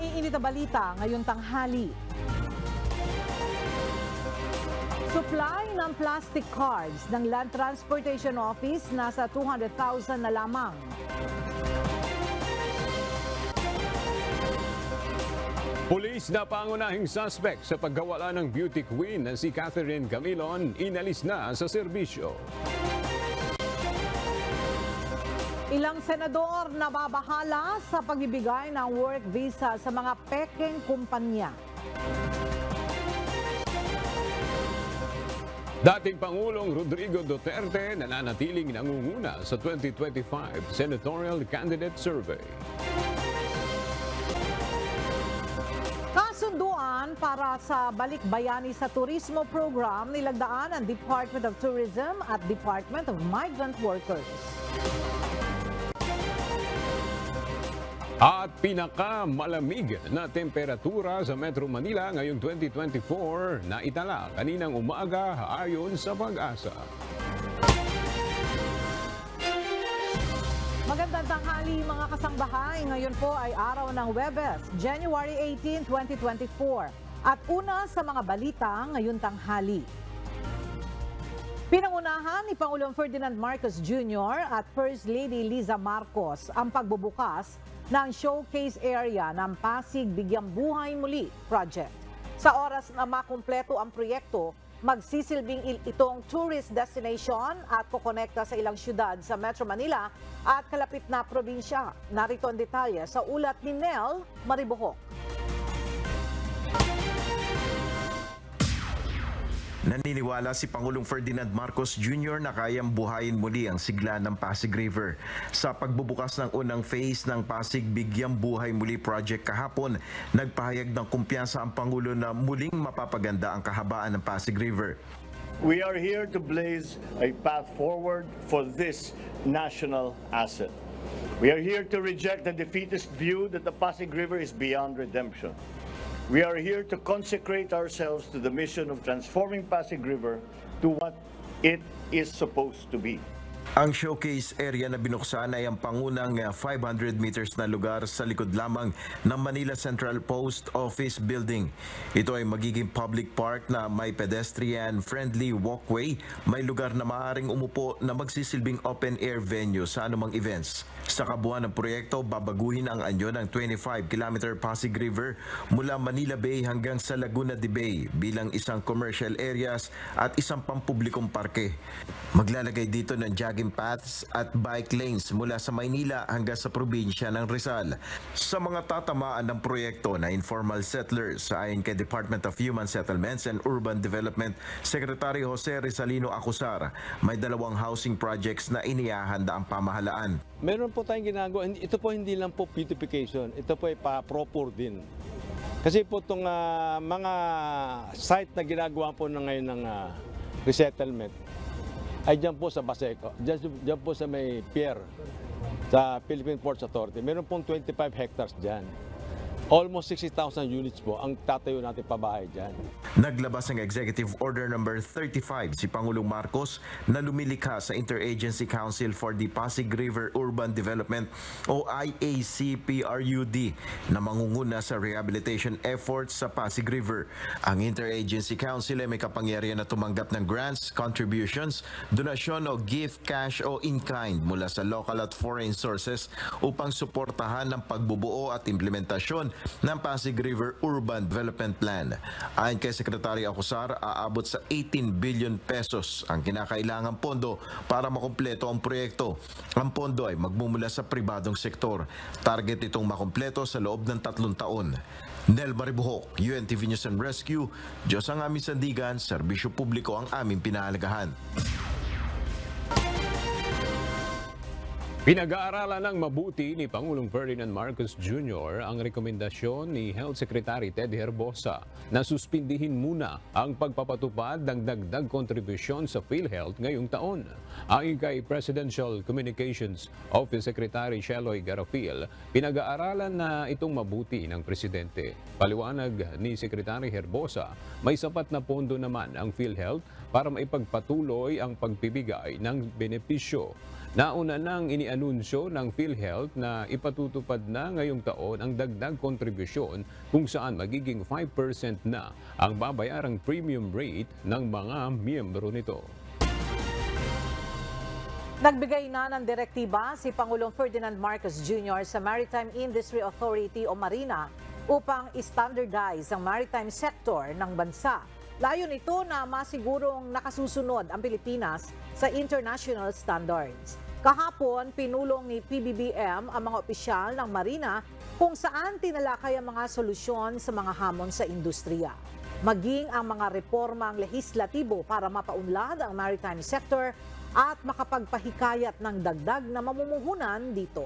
Umiinit na balita ngayong tanghali. Supply ng plastic cards ng Land Transportation Office nasa 200,000 na lamang. Pulis na pangunahing suspect sa paggawala ng beauty queen na si Catherine Camilon inalis na sa serbisyo. Ilang senador nababahala sa pagbibigay ng work visa sa mga pekeng kumpanya. Dating Pangulong Rodrigo Duterte nananatiling nangunguna sa 2025 Senatorial Candidate Survey. Kasunduan para sa Balikbayani sa Turismo Program nilagdaan ang Department of Tourism at Department of Migrant Workers. At pinakamalamig na temperatura sa Metro Manila ngayong 2024 na itala kaninang umaga ayon sa Pag-asa. Magandang tanghali mga kasangbahay. Ngayon po ay araw ng Huwebes, January 18, 2024. At una sa mga balita ngayong tanghali. Pinangunahan ni Pangulong Ferdinand Marcos Jr. at First Lady Liza Marcos ang pagbubukas ng showcase area ng Pasig Bigyang Buhay Muli project. Sa oras na makumpleto ang proyekto, magsisilbing itong tourist destination at kukonekta sa ilang syudad sa Metro Manila at kalapit na probinsya. Narito ang detalye sa ulat ni Nel Maribohok. Naniniwala si Pangulong Ferdinand Marcos Jr. na kayang buhayin muli ang sigla ng Pasig River. Sa pagbubukas ng unang phase ng Pasig Bigyang Buhay Muli project kahapon, nagpahayag ng kumpiyansa ang Pangulo na muling mapapaganda ang kahabaan ng Pasig River. We are here to blaze a path forward for this national asset. We are here to reject the defeatist view that the Pasig River is beyond redemption. We are here to consecrate ourselves to the mission of transforming Pasig River to what it is supposed to be. Ang showcase area na binuksan ay ang pangunang 500 meters na lugar sa likod lamang ng Manila Central Post Office Building. Ito ay magiging public park na may pedestrian-friendly walkway, may lugar na maaaring umupo na magsisilbing open-air venue sa anumang events. Sa kabuuan ng proyekto, babaguhin ang anyo ng 25-kilometer Pasig River mula Manila Bay hanggang sa Laguna de Bay bilang isang commercial areas at isang pampublikong parke. Maglalagay dito ng jogging paths at bike lanes mula sa Maynila hanggang sa probinsya ng Rizal. Sa mga tatamaan ng proyekto na informal settlers, ayon kay Department of Human Settlements and Urban Development Secretary Jose Rizalino Acusar, may 2 housing projects na inihahanda ang pamahalaan. Meron po tayong ginagawa. Ito po hindi lang po beautification. Ito po ay pa-proper din. Kasi po itong mga site na ginagawa po na ngayon ng resettlement ay dyan po sa Baseco. Dyan po sa may pier sa Philippine Ports Authority. Meron pong 25 hectares dyan. Almost 60,000 units po ang tatayo natin pabahay dyan. Naglabas ng Executive Order number 35 si Pangulong Marcos na lumilikha sa Interagency Council for the Pasig River Urban Development o IACPRUD na mangunguna sa rehabilitation efforts sa Pasig River. Ang Interagency Council ay may kapangyarihan na tumanggap ng grants, contributions, donasyon o gift cash o in-kind mula sa local at foreign sources upang suportahan ang pagbubuo at implementasyon ng Pasig River Urban Development Plan. Ayon kay Secretary Acusar, aabot sa 18 billion pesos ang kinakailangang pondo para makumpleto ang proyekto. Ang pondo ay magmumula sa pribadong sektor. Target itong makumpleto sa loob ng 3 taon. Nel Maribohok, UNTV News and Rescue. Diyos ang aming sandigan, serbisyo publiko ang aming pinahalagahan. Pinag-aaralan ng mabuti ni Pangulong Ferdinand Marcos Jr. ang rekomendasyon ni Health Secretary Ted Herbosa na suspindihin muna ang pagpapatupad ng dagdag kontribusyon sa PhilHealth ngayong taon. Ayon kay Presidential Communications Office Secretary Sheloy Garofil, pinag-aaralan na itong mabuti ng Presidente. Paliwanag ni Secretary Herbosa, may sapat na pondo naman ang PhilHealth para maipagpatuloy ang pagbibigay ng benepisyo. Nauna nang inianunsyo ng PhilHealth na ipatutupad na ngayong taon ang dagdag kontribusyon kung saan magiging 5% na ang babayarang premium rate ng mga miyembro nito. Nagbigay na ng direktiba si Pangulong Ferdinand Marcos Jr. sa Maritime Industry Authority o Marina upang standardize ang maritime sector ng bansa. Layo nito na masigurong nakasusunod ang Pilipinas sa international standards. Kahapon, pinulong ni PBBM ang mga opisyal ng Marina kung saan tinalakay ang mga solusyon sa mga hamon sa industriya. Maging ang mga reformang lehislatibo para mapaunlad ang maritime sector at makapagpahikayat ng dagdag na mamumuhunan dito.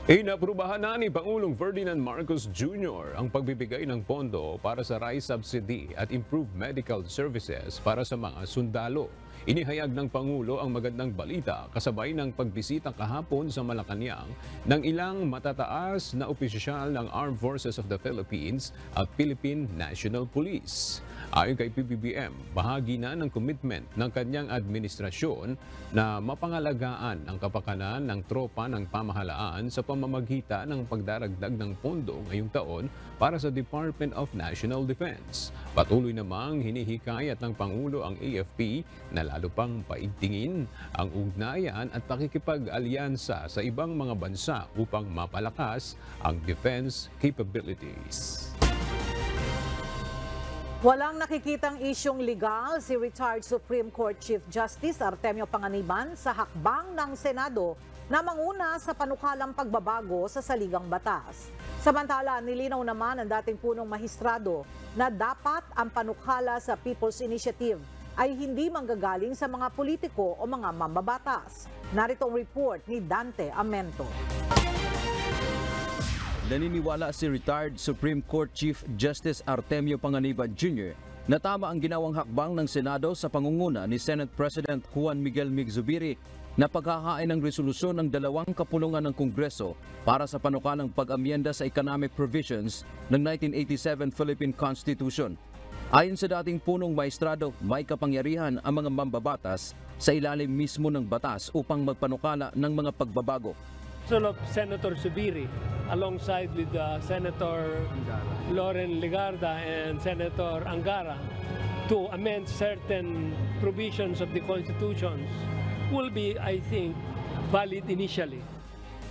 Inaprubahan na ni Pangulong Ferdinand Marcos Jr. ang pagbibigay ng pondo para sa rice subsidy at improved medical services para sa mga sundalo. Inihayag ng Pangulo ang magandang balita kasabay ng pagbisita kahapon sa Malacanang ng ilang matataas na opisyal ng Armed Forces of the Philippines at Philippine National Police. Ayon kay PBBM, bahagi na ng commitment ng kanyang administrasyon na mapangalagaan ang kapakanan ng tropa ng pamahalaan sa pamamagitan ng pagdaragdag ng pondo ngayong taon para sa Department of National Defense. Patuloy namang hinihikayat ng Pangulo ang AFP na lalo pang paigtingin ang ugnayan at pakikipag-alyansa sa ibang mga bansa upang mapalakas ang defense capabilities. Walang nakikitang isyong legal si retired Supreme Court Chief Justice Artemio Panganiban sa hakbang ng Senado na manguna sa panukalang pagbabago sa saligang batas. Samantala, nilinaw naman ang dating punong mahistrado na dapat ang panukala sa People's Initiative ay hindi manggagaling sa mga politiko o mga mambabatas. Narito ang report ni Dante Amento. Naniniwala si retired Supreme Court Chief Justice Artemio Panganiban Jr. na tama ang ginawang hakbang ng Senado sa pangunguna ni Senate President Juan Miguel Mig-Zubiri na paghahain ng resolusyon ng dalawang kapulungan ng Kongreso para sa panukalang pag-amyenda sa economic provisions ng 1987 Philippine Constitution. Ayon sa dating punong maestrado, may kapangyarihan ang mga mambabatas sa ilalim mismo ng batas upang magpanukala ng mga pagbabago. Of Senator Zubiri alongside with Senator Loren Legarda and Senator Angara to amend certain provisions of the constitutions will be, I think, valid initially.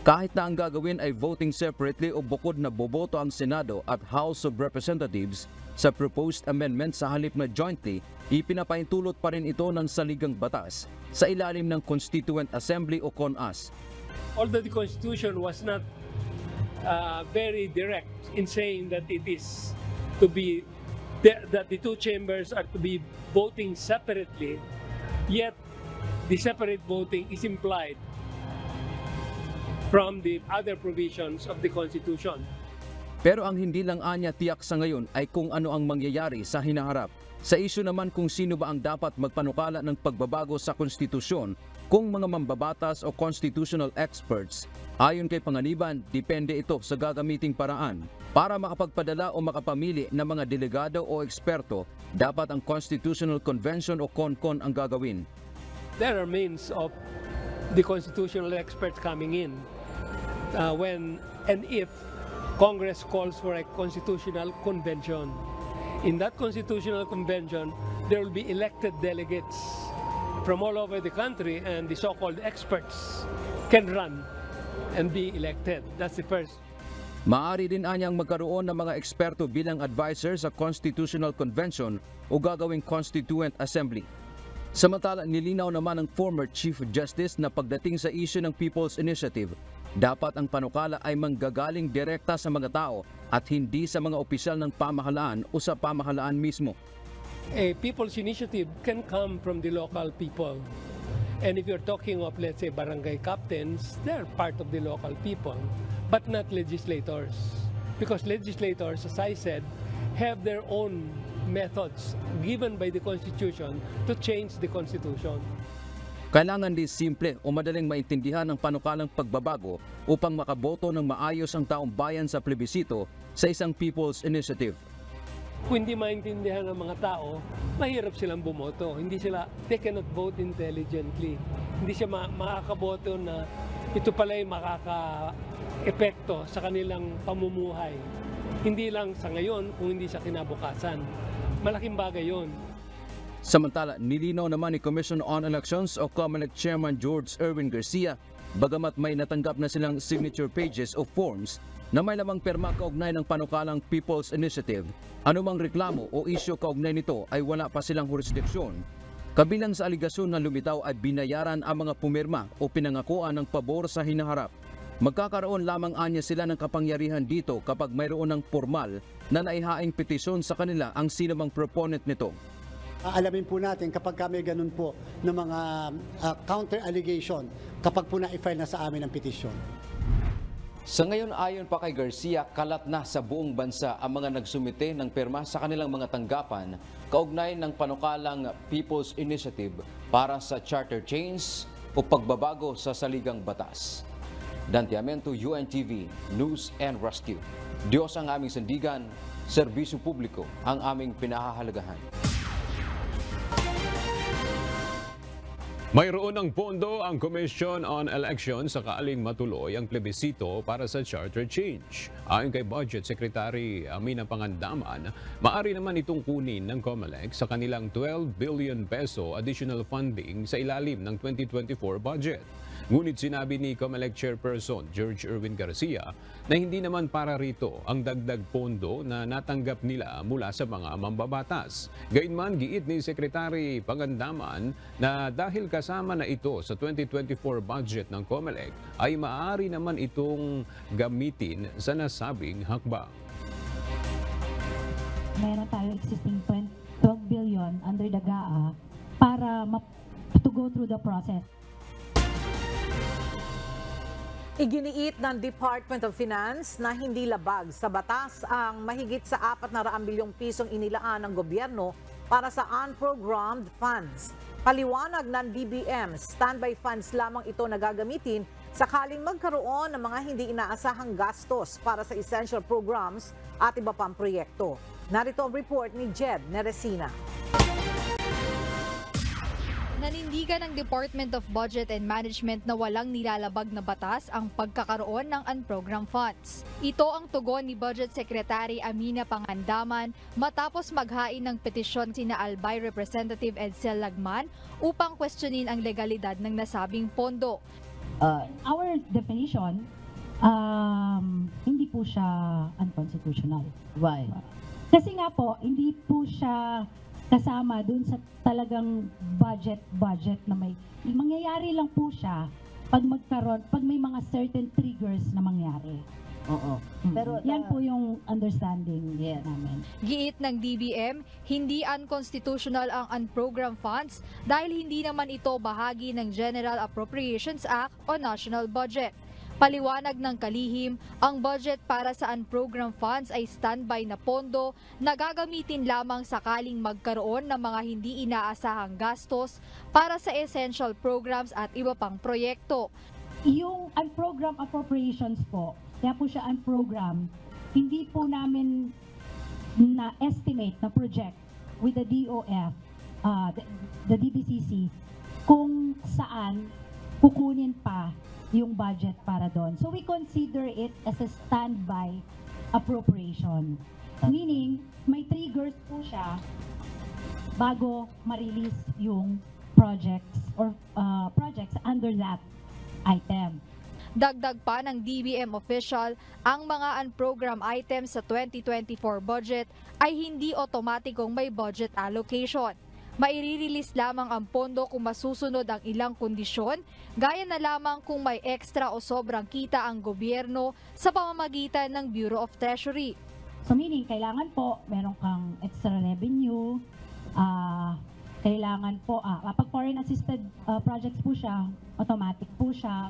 Kahit na ang gagawin ay voting separately o bukod na boboto ang Senado at House of Representatives sa proposed amendment sa halip na jointly, ipinapaintulot pa rin ito ng saligang batas sa ilalim ng Constituent Assembly o CONAS. Although the Constitution was not very direct in saying that it is to be that the two chambers are to be voting separately, yet the separate voting is implied from the other provisions of the Constitution. Pero ang hindi lang anya tiyak sa ngayon ay kung ano ang mangyayari sa hinaharap. Sa isyu naman kung sino ba ang dapat magpanukala ng pagbabago sa konstitusyon, kung mga mambabatas o constitutional experts, ayon kay Panganiban, depende ito sa gagamiting paraan. Para makapagpadala o makapamili ng mga delegado o eksperto, dapat ang Constitutional Convention o CONCON ang gagawin. There are means of the constitutional experts coming in when and if Congress calls for a constitutional convention. In that constitutional convention, there will be elected delegates from all over the country, and the so-called experts can run and be elected. That's the first. Maaari din anyang magkaroon ng mga eksperto bilang advisor sa Constitutional Convention o gagawing Constituent Assembly. Samantala, nilinaw naman ng former Chief Justice na pagdating sa issue ng People's Initiative, dapat ang panukala ay manggagaling direkta sa mga tao at hindi sa mga opisyal ng pamahalaan o sa pamahalaan mismo. A people's initiative can come from the local people. And if you're talking of, let's say, barangay captains, they're part of the local people, but not legislators. Because legislators, as I said, have their own methods given by the Constitution to change the Constitution. Kailangan din simple o madaling maintindihan ang panukalang pagbabago upang makaboto ng maayos ang taong bayan sa plebisito sa isang People's Initiative. kung hindi maintindihan ng mga tao, mahirap silang bumoto. They cannot vote intelligently. Hindi siya makakaboto na ito pala'y makaka-epekto sa kanilang pamumuhay. Hindi lang sa ngayon, kung hindi sa kinabukasan. Malaking bagay yun. Samantala, nilinaw naman ni Commission on Elections o COMELEC Chairman George Erwin Garcia, bagamat may natanggap na silang signature pages o forms na may lamang perma kaugnay ng panukalang People's Initiative, anumang reklamo o isyu kaugnay nito ay wala pa silang jurisdiksyon. Kabilang sa aligasyon na lumitaw ay binayaran ang mga pumirma o pinangakuan ng pabor sa hinaharap. Magkakaroon lamang anya sila ng kapangyarihan dito kapag mayroon ng formal na naihaing petisyon sa kanila ang sinumang proponent nito. Alamin po natin kapag kami ganun po ng mga counter-allegation kapag po na-file na sa amin ang petisyon. Sa ngayon, ayon pa kay Garcia, kalat na sa buong bansa ang mga nagsumite ng pirma sa kanilang mga tanggapan kaugnay ng panukalang People's Initiative para sa charter change o pagbabago sa saligang batas. Dante Amento, UNTV, News and Rescue. Diyos ang aming sandigan, serbisyo publiko ang aming pinahahalagahan. Mayroon ng pondo ang Commission on Elections sa kaaling matuloy ang plebisito para sa charter change. Ayon kay Budget Secretary Amina Pangandaman, maaari naman itong kunin ng COMELEC sa kanilang 12 billion peso additional funding sa ilalim ng 2024 budget. Ngunit sinabi ni COMELEC Chairperson George Erwin Garcia na hindi naman para rito ang dagdag pondo na natanggap nila mula sa mga mambabatas. Gayunman, giit ni Secretary Pangandaman na dahil kasama na ito sa 2024 budget ng COMELEC ay maaari naman itong gamitin sa nasabing hakbang. Meron tayo existing 12 billion under the GAA para to go through the process. Iginiit ng Department of Finance na hindi labag sa batas ang mahigit sa 400 bilyong pisong inilaan ng gobyerno para sa unprogrammed funds. Paliwanag ng DBM, standby funds lamang ito na gagamitin sakaling magkaroon ng mga hindi inaasahang gastos para sa essential programs at iba pang proyekto. Narito ang report ni Jed Neresina. Nanindigan ng Department of Budget and Management na walang nilalabag na batas ang pagkakaroon ng unprogrammed funds. Ito ang tugon ni Budget Secretary Amina Pangandaman matapos maghain ng petisyon sina Albay Representative Edsel Lagman upang questionin ang legalidad ng nasabing pondo. Our definition, hindi po siya unconstitutional. Why? Kasi nga po, hindi po siya kasama dun sa talagang budget na may mangyayari lang po siya pag may mga certain triggers na mangyari. Oo. Pero yan po yung understanding namin. Giit ng DBM, hindi unconstitutional ang unprogrammed funds dahil hindi naman ito bahagi ng General Appropriations Act o National Budget. Paliwanag ng kalihim, ang budget para sa unprogrammed funds ay standby na pondo na gagamitin lamang sakaling magkaroon ng mga hindi inaasahang gastos para sa essential programs at iba pang proyekto. Yung unprogrammed appropriations po, kaya po siya unprogrammed, hindi po namin na-estimate, na project with the DOF, the DBCC, kung saan kukunin pa yung budget para doon. So we consider it as a standby appropriation. Meaning, may triggers po siya bago ma-release yung projects or projects under that item. Dagdag pa ng DBM official, ang mga unprogrammed items sa 2024 budget ay hindi otomatikong may budget allocation. Mairirilis lamang ang pondo kung masusunod ang ilang kondisyon, gaya na lamang kung may extra o sobrang kita ang gobyerno sa pamamagitan ng Bureau of Treasury. So meaning, kailangan po, meron kang extra revenue, kailangan po, pag foreign assisted projects po siya, automatic po siya,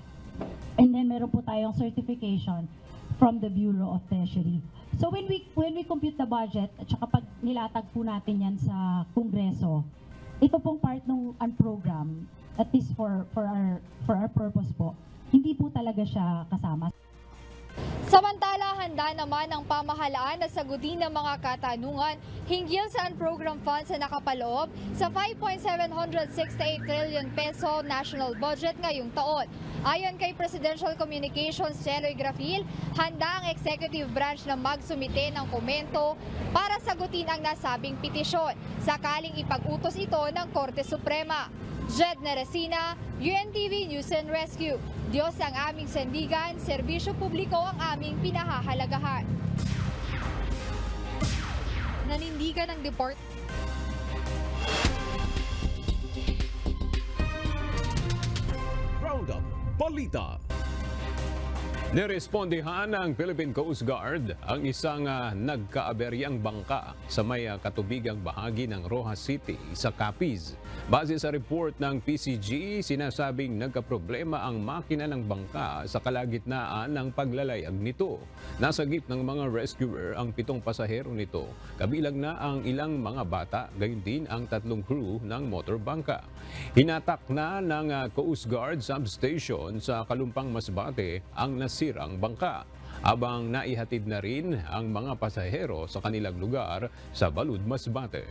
and then meron po tayong certification from the Bureau of Treasury. So when we compute the budget, at saka pag nilatag po natin yan sa Kongreso, ito pong part ng unprogram, at least for our purpose po, hindi po talaga siya kasama. Sa Samantala, handa naman ang pamahalaan na sagutin ng mga katanungan hinggil sa unprogrammed funds na nakapaloob sa 5.768 trillion peso national budget ngayong taon. Ayon kay Presidential Communications Cheloy Grafil, handa ang executive branch na magsumite ng komento para sagutin ang nasabing petisyon, sakaling ipag-utos ito ng Korte Suprema. Jed Neresina, UNTV News and Rescue. Diyos ang aming sandigan, serbisyo publiko ang aming pinahahalagahan. Nanindigan ng Roundup Balita. Nirespondihan ng Philippine Coast Guard ang isang nagkaaberyang bangka sa may katubigang bahagi ng Rojas City sa Capiz. Base sa report ng PCG, sinasabing nagkaproblema ang makina ng bangka sa kalagitnaan ng paglalayag nito. Nasagip ng mga rescuer ang 7 pasahero nito, kabilang na ang ilang mga bata, gayon din ang 3 crew ng motorbangka. Hinatak na ng Coast Guard substation sa Kalumpang Masbate ang nasirang bangka, habang naihatid na rin ang mga pasahero sa kanilang lugar sa Balud, Masbate.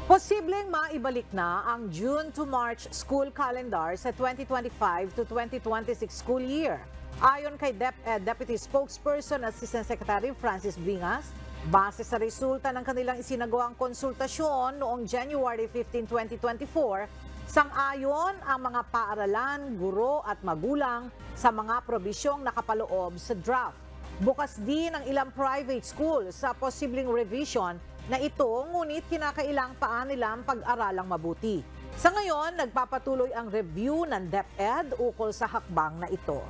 Posibleng maibalik na ang June to March school calendar sa 2025 to 2026 school year. Ayon kay DepEd Deputy Spokesperson Assistant Secretary Francis Bingas, base sa resulta ng kanilang isinagawang konsultasyon noong January 15, 2024, sang-ayon ang mga paaralan, guro at magulang sa mga probisyong nakapaloob sa draft. Bukas din ang ilang private school sa posibleng revision na ito, ngunit kinakailang pa nilang pag-aralang mabuti. Sa ngayon, nagpapatuloy ang review ng DepEd ukol sa hakbang na ito.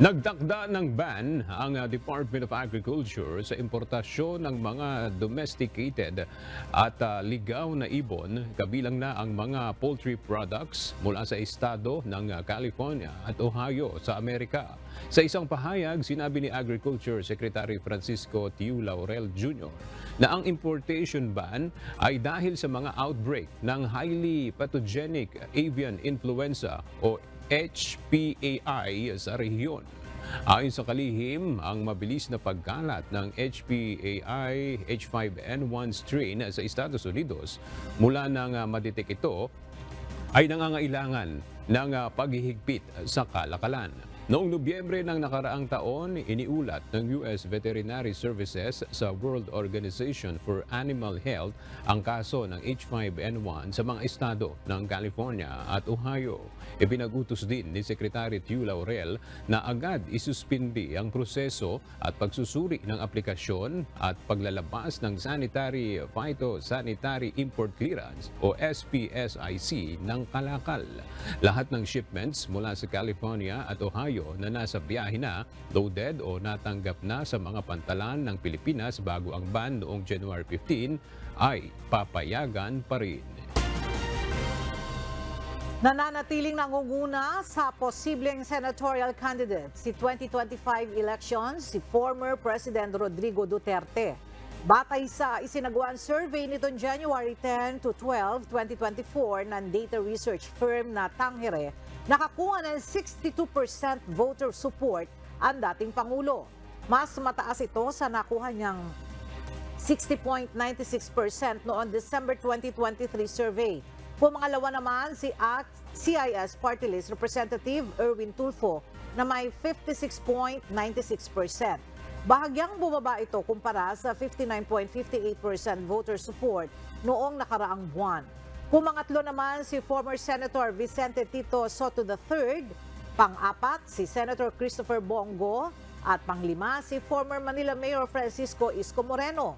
Nagtakda ng ban ang Department of Agriculture sa importasyon ng mga domesticated at ligaw na ibon, kabilang na ang mga poultry products mula sa estado ng California at Ohio sa Amerika. Sa isang pahayag, sinabi ni Agriculture Secretary Francisco Tiu Laurel Jr. na ang importation ban ay dahil sa mga outbreak ng highly pathogenic avian influenza o HPAI sa rehiyon. Ayon sa kalihim, ang mabilis na pagkalat ng HPAI H5N1 strain sa Estados Unidos mula nang madetect ito ay nangangailangan ng paghihigpit sa kalakalan. Noong Nobyembre ng nakaraang taon, iniulat ng US Veterinary Services sa World Organization for Animal Health ang kaso ng H5N1 sa mga estado ng California at Ohio. Ipinag-utos din ni Secretary Tiu Laurel na agad isuspindi ang proseso at pagsusuri ng aplikasyon at paglalabas ng Sanitary Phytosanitary Import Clearance o SPSIC ng kalakal. Lahat ng shipments mula sa California at Ohio na nasa biyahe na, loaded o natanggap na sa mga pantalan ng Pilipinas bago ang ban noong January 15 ay papayagan pa rin. Nananatiling nangunguna sa posibleng senatorial candidate si 2025 elections si former President Rodrigo Duterte. Batay sa isinagawang survey nitong January 10 to 12, 2024 ng data research firm na Tangere, nakakuha ng 62% voter support ang dating Pangulo. Mas mataas ito sa nakuha niyang 60.96% noong December 2023 survey. Pumangalawa naman si CIS Party List Representative Erwin Tulfo na may 56.96%. Bahagyang bumaba ito kumpara sa 59.58% voter support noong nakaraang buwan. Pumangatlo naman si former Senator Vicente Tito Soto III, pang-apat si Senator Christopher Bongo, at pang-5 si former Manila Mayor Francisco Isko Moreno.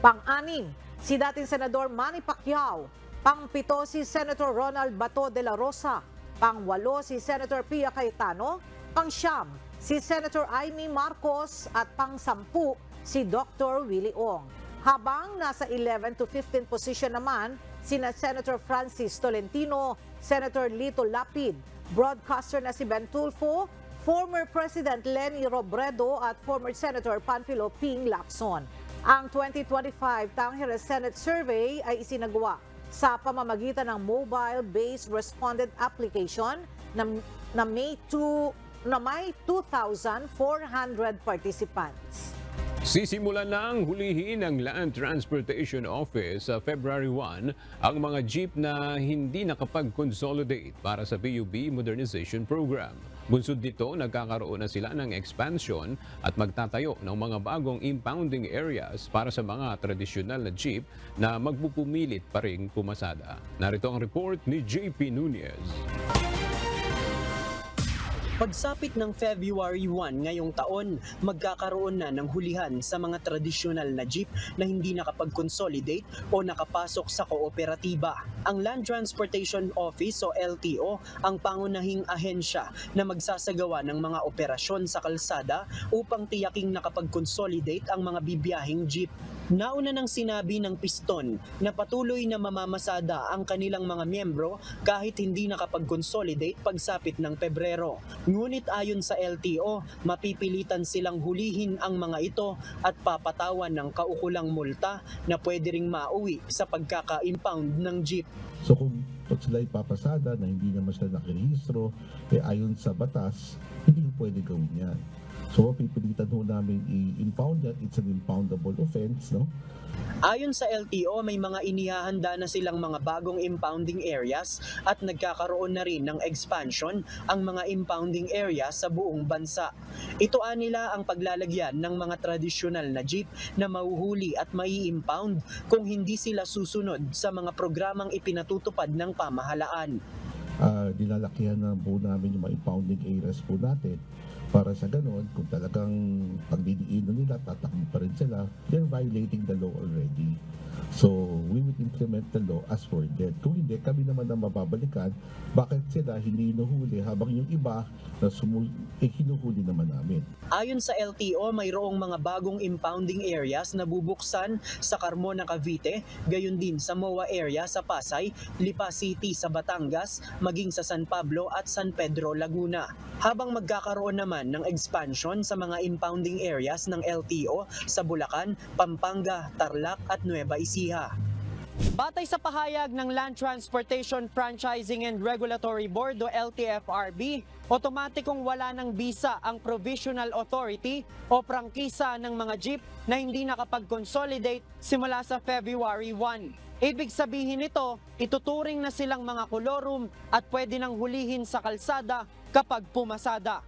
Pang-6 si dating Senador Manny Pacquiao, pang-7 si Senator Ronald Bato de la Rosa, pang-8 si Senator Pia Cayetano, pang-9 si Senator Amy Marcos at pang-10 si Dr. Willie Ong. Habang nasa 11 to 15 position naman sina Senator Francis Tolentino, Senator Lito Lapid, broadcaster na si Ben Tulfo, former President Leni Robredo at former Senator Panfilo Ping Lacson. Ang 2025 Tangere Senate Survey ay isinagawa sa pamamagitan ng mobile-based respondent application na may 2,400 participants. Sisimulan ng hulihin ng Land Transportation Office sa February 1 ang mga jeep na hindi nakapag-consolidate para sa PUB Modernization Program. Bunsod dito, nagkakaroon na sila ng expansion at magtatayo ng mga bagong impounding areas para sa mga tradisyonal na jeep na magpupumilit pa ring pumasada. Narito ang report ni JP Nunez. Pagsapit ng February 1 ngayong taon, magkakaroon na ng hulihan sa mga tradisyonal na jeep na hindi nakapag-consolidate o nakapasok sa kooperatiba. Ang Land Transportation Office o LTO ang pangunahing ahensya na magsasagawa ng mga operasyon sa kalsada upang tiyaking nakapag-consolidate ang mga bibiyahing jeep. Nauna nang sinabi ng piston na patuloy na mamamasada ang kanilang mga miyembro kahit hindi nakapag-consolidate pagsapit ng Pebrero. Ngunit ayon sa LTO, mapipilitan silang hulihin ang mga ito at papatawan ng kaukulang multa na pwede ring mauwi sa pagkaka-impound ng jeep. So kung sila ipapasada na hindi naman sila nakirehistro, ayon sa batas, hindi pwede gawin yan. So, pipilitan ho namin i-impound yan. It's an impoundable offense, no? Ayon sa LTO, may mga inihahanda na silang mga bagong impounding areas at nagkakaroon na rin ng expansion ang mga impounding areas sa buong bansa. Ito nila ang paglalagyan ng mga tradisyonal na jeep na mahuhuli at mai-impound kung hindi sila susunod sa mga programang ipinatutupad ng pamahalaan. Dinalakihan na po namin yung mga impounding areas po natin. Para sa ganon, kung talagang pagdidiinan nila, tatakbo pa rin sila, they're violating the law already. So, we would implement the law as worded. Kung hindi, kami naman ang mababalikan, bakit sila hindi hinuhuli habang yung iba na hinuhuli naman namin. Ayon sa LTO, mayroong mga bagong impounding areas na bubuksan sa Carmona, Cavite, gayon din sa MOA area sa Pasay, Lipa City sa Batangas, maging sa San Pablo at San Pedro, Laguna. Habang magkakaroon naman ng expansion sa mga impounding areas ng LTO sa Bulacan, Pampanga, Tarlac at Nueva Ecija. Batay sa pahayag ng Land Transportation Franchising and Regulatory Board o LTFRB, otomatikong wala ng bisa ang Provisional Authority o prangkisa ng mga jeep na hindi nakapag-consolidate simula sa February 1. Ibig sabihin nito, ituturing na silang mga kolorum at pwede nang hulihin sa kalsada kapag pumasada.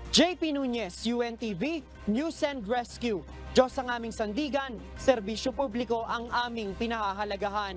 JP Nunez, UNTV, News and Rescue. Diyos ang aming sandigan, serbisyo publiko ang aming pinahahalagahan.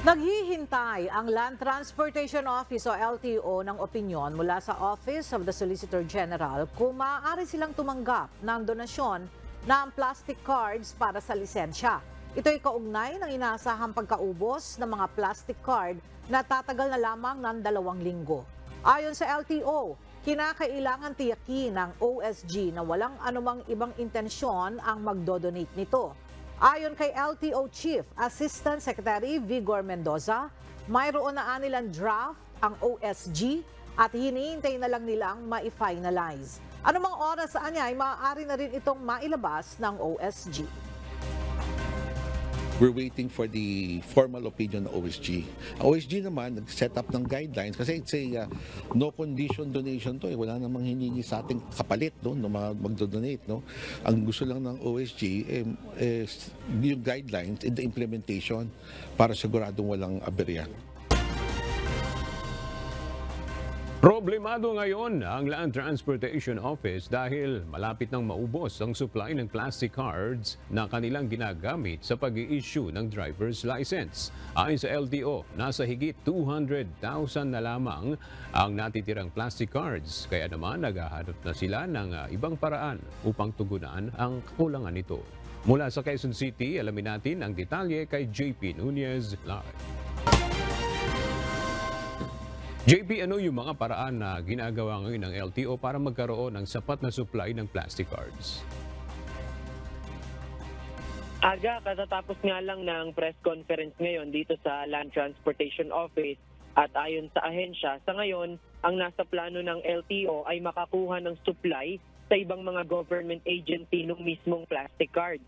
Naghihintay ang Land Transportation Office o LTO ng opinyon mula sa Office of the Solicitor General kung maaari silang tumanggap ng donasyon ng plastic cards para sa lisensya. Ito'y kaugnay ng inaasahang pagkaubos ng mga plastic card na tatagal na lamang ng 2 linggo. Ayon sa LTO, kinakailangan tiyakin ng OSG na walang anumang ibang intensyon ang magdodonate nito. Ayon kay LTO Chief Assistant Secretary Vigor Mendoza, mayroon na nilang draft ang OSG at hinihintay na lang nilang ma-finalize. Anumang oras sa anya ay maaari na rin itong mailabas ng OSG. We're waiting for the formal opinion ng OSG. Ang OSG naman, nag-set up ng guidelines kasi it's a no condition donation to. Wala namang hiningi sa ating kapalit no, mag-donate. No? Ang gusto lang ng OSG is yung guidelines and the implementation para siguradong walang aberya. Problemado ngayon ang Land Transportation Office dahil malapit nang maubos ang supply ng plastic cards na kanilang ginagamit sa pag-i-issue ng driver's license. Ayon sa LTO, nasa higit 200,000 na lamang ang natitirang plastic cards. Kaya naman naghahanap na sila ng ibang paraan upang tugunan ang kakulangan nito. Mula sa Quezon City, alamin natin ang detalye kay JP Nunez live. JP, ano yung mga paraan na ginagawa ngayon ng LTO para magkaroon ng sapat na supply ng plastic cards? Aga, katatapos nga lang ng press conference ngayon dito sa Land Transportation Office at ayon sa ahensya, sa ngayon, ang nasa plano ng LTO ay makakuha ng supply sa ibang mga government agency ng mismong plastic cards.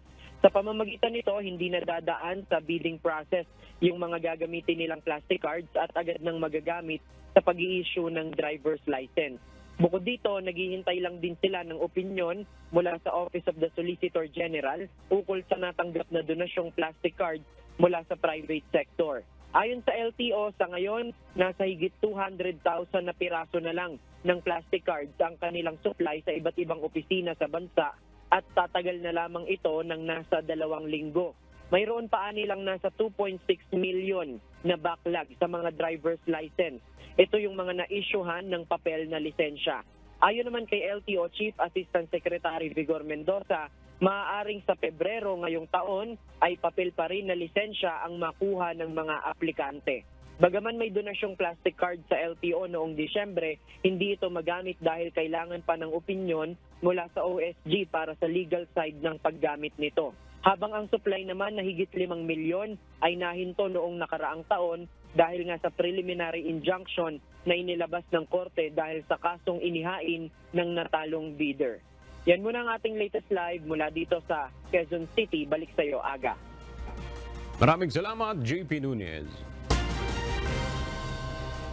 Sa pamamagitan nito, hindi na dadaan sa bidding process yung mga gagamitin nilang plastic cards at agad nang magagamit sa pag-i-issue ng driver's license. Bukod dito, naghihintay lang din sila ng opinyon mula sa Office of the Solicitor General ukol sa natanggap na donasyong plastic cards mula sa private sector. Ayon sa LTO, sa ngayon, nasa higit 200,000 na piraso na lang ng plastic cards ang kanilang supply sa iba't ibang opisina sa bansa at tatagal na lamang ito ng nasa 2 linggo. Mayroon pa nilang nasa 2.6 million na backlog sa mga driver's license. Ito yung mga na-issuehan ng papel na lisensya. Ayon naman kay LTO Chief Assistant Secretary Vigor Mendoza, maaaring sa Pebrero ngayong taon ay papel pa rin na lisensya ang makuha ng mga aplikante. Bagaman may donasyong plastic card sa LTO noong Disyembre, hindi ito magamit dahil kailangan pa ng opinyon mula sa OSG para sa legal side ng paggamit nito. Habang ang supply naman na higit 5 milyon ay nahinto noong nakaraang taon dahil nga sa preliminary injunction na inilabas ng korte dahil sa kasong inihain ng natalong bidder. Yan muna ang ating latest live mula dito sa Quezon City. Balik sa iyo, Aga. Maraming salamat, JP Nunez.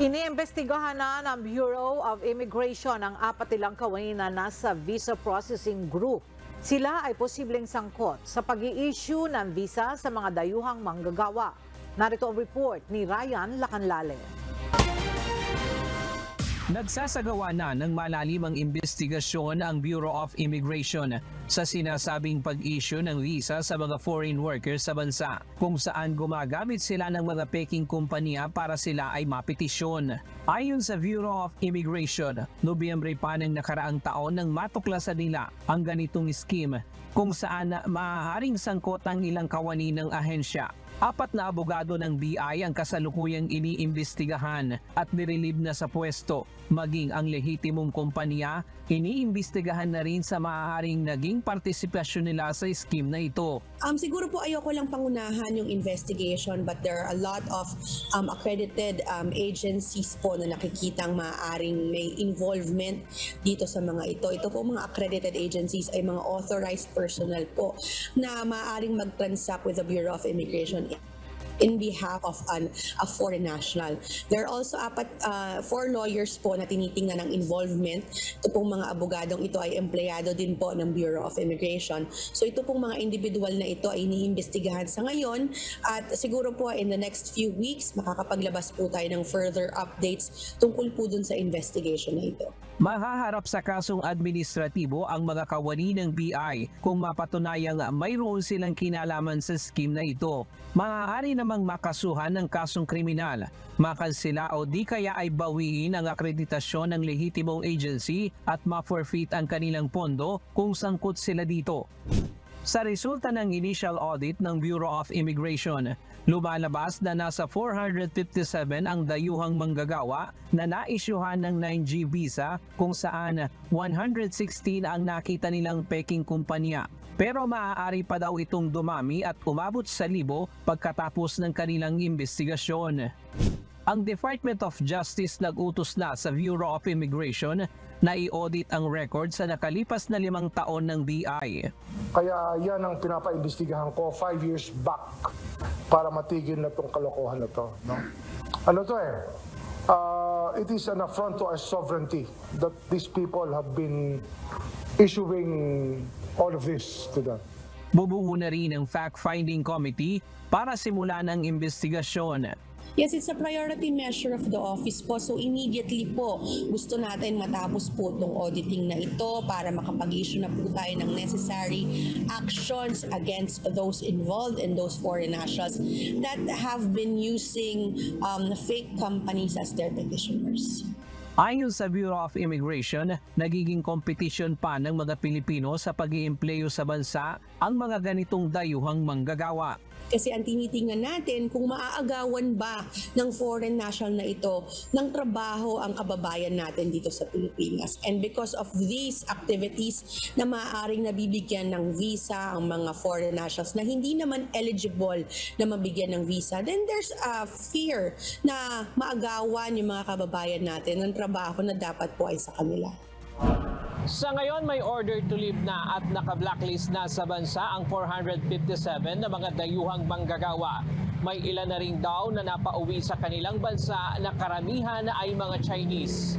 Iniimbestigahan na ng Bureau of Immigration ang 4 nilang kawani na nasa visa processing group. Sila ay posibleng sangkot sa pag-i-issue ng visa sa mga dayuhang manggagawa. Narito ang report ni Ryan Lacanlale. Nagsasagawa na ng malalimang investigasyon ang Bureau of Immigration sa sinasabing pag-issue ng visa sa mga foreign workers sa bansa, kung saan gumagamit sila ng mga peking kumpanya para sila ay mapetisyon. Ayon sa Bureau of Immigration, Nobyembre pa ng nakaraang taon nang matuklasan nila ang ganitong scheme kung saan maaaring sangkot ang ilang kawani ng ahensya. 4 na abogado ng BI ang kasalukuyang iniimbestigahan at nirelieve na sa pwesto. Maging ang lehitimong kumpanya, iniimbestigahan na rin sa maaaring naging partisipasyon nila sa scheme na ito. Siguro po ayoko lang pangunahan yung investigation, but there are a lot of accredited agencies po na nakikitang maaaring may involvement dito sa mga ito. Ito po mga accredited agencies ay mga authorized personnel po na maaaring mag-transact with the Bureau of Immigration in behalf of a foreign national. There are also 4 lawyers po na tinitingnan ng involvement. Ito pong mga abogadong ito ay empleyado din po ng Bureau of Immigration. So ito pong mga individual na ito ay iniimbestigahan sa ngayon at siguro po in the next few weeks makakapaglabas po tayo ng further updates tungkol po dun sa investigation na ito. Mahaharap sa kasong administratibo ang mga kawani ng BI kung mapatunayang mayroon silang kinalaman sa scheme na ito. Maaari namang makasuhan ng kasong kriminal, makansela o di kaya ay bawiin ang akreditasyon ng lehitimong agency at ma-forfeit ang kanilang pondo kung sangkot sila dito. Sa resulta ng initial audit ng Bureau of Immigration, lumalabas na nasa 457 ang dayuhang manggagawa na naisyuhan ng 9G visa kung saan 116 ang nakita nilang peking kumpanya. Pero maaari pa daw itong dumami at umabot sa 1,000 pagkatapos ng kanilang investigasyon. Ang Department of Justice nag-utos na sa Bureau of Immigration na i-audit ang record sa nakalipas na 5 taon ng BI. Kaya yan ang pinapaimbestigahan ko 5 years back para matigil na itong kalokohan na to. No? Ano to it is an affront to our sovereignty that these people have been issuing all of this to them. Bubuo na rin ang fact-finding committee para simulan ang investigasyon. Yes, it's a priority measure of the office po. So immediately po, gusto natin matapos po itong auditing na ito para makapag-issue na po tayo ng necessary actions against those involved and those foreign nationals that have been using fake companies as their petitioners. Ayon sa Bureau of Immigration, nagiging competition pa ng mga Pilipino sa pag-iempleyo sa bansa ang mga ganitong dayuhang manggagawa. Kasi ang tinitingnan natin kung maaagawan ba ng foreign national na ito ng trabaho ang kababayan natin dito sa Pilipinas. And because of these activities na maaaring nabibigyan ng visa ang mga foreign nationals na hindi naman eligible na mabigyan ng visa, then there's a fear na maagawan yung mga kababayan natin ng trabaho na dapat po ay sa kanila. Sa ngayon, may order to leave na at naka-blacklist na sa bansa ang 457 na mga dayuhang manggagawa. May ilan na rin daw na napauwi sa kanilang bansa na karamihan ay mga Chinese.